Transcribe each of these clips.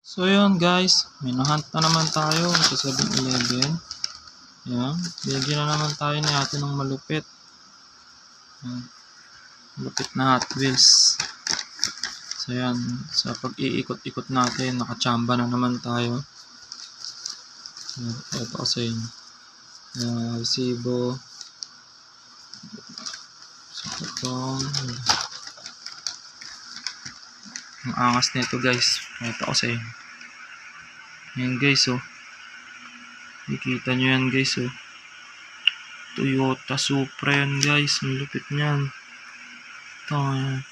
So yun guys, may nahunt na naman tayo sa 7-Eleven. Yan, bigyan na naman tayo ni ate ng malupit. Yan, malupit na Hot Wheels. So yan, sa pag-iikot-ikot natin, nakachamba na naman tayo. Yan, ito ko sa inyo. Resibo. So itong ang angas nito guys. Ito ko sa inyo. Yan guys oh. Nakikita nyo yan guys oh. Toyota Supra yan guys. Ang lupit nyan. Ito yan.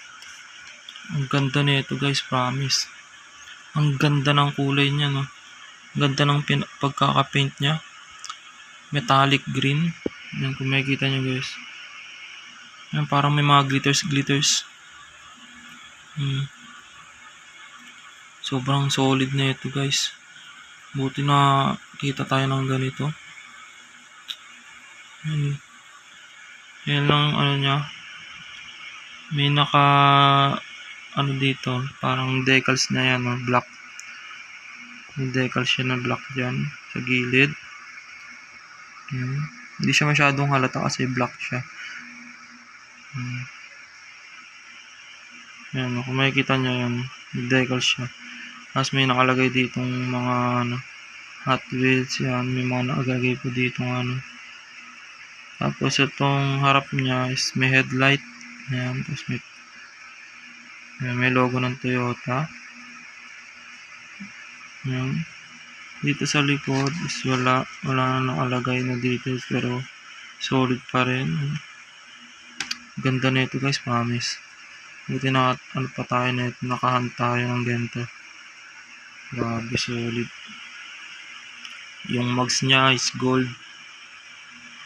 Ang ganda nito guys, promise. Ang ganda ng kulay niya no. Ang ganda ng pagkakapaint niya. Metallic green. Yan kung makikita nyo guys. Yan parang may mga glitters. Sobrang solid na ito guys. Buti na kita tayo ng ganito. Yan lang ano niya. May naka ano dito, parang decals na yan, no? Black. May decals siya na black dyan sa gilid. Hindi siya masyadong halata kasi black siya. Yan, kung makikita nyo yan, may decals siya. Tapos may nakalagay ditong mga ano, Hot Wheels yan, may mga nakalagay po ditong ano. Tapos itong harap niya is may headlight. Yan, tapos may logo ng Toyota. Yan. Dito sa likod is wala na nakalagay na details pero solid pa rin. Ganda nito guys, promise. Buti na ano pa tayo na ito, nakahunt tayo ng ganito. Grabe solid. Yung mags niya is gold.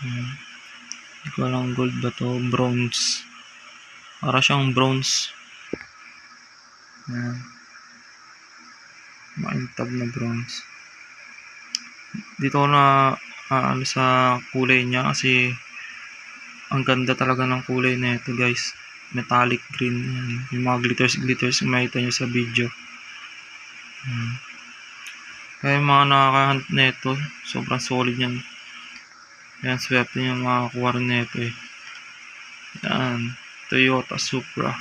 Hindi ko alam gold ba to, bronze. Para siyang bronze. Yan. Maintab na bronze. Dito ko na ano sa kulay niya kasi ang ganda talaga ng kulay na ito guys. Metallic green. Yan. Yung mga glitters makita nyo sa video. Kaya yung mga nakakahunt na ito, sobrang solid yan. Yan, swerte nyo makakuha rin na ito eh. Yan, Toyota Supra.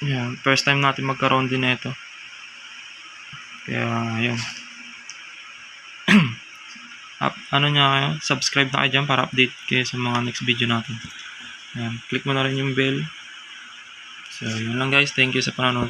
Yan, first time natin magkaroon din na ito. Kaya, yun. Ano niya kayo, subscribe na kayo dyan para update kayo sa mga next video natin. Yan, click mo na rin yung bell. So, yun lang guys, thank you sa panonood.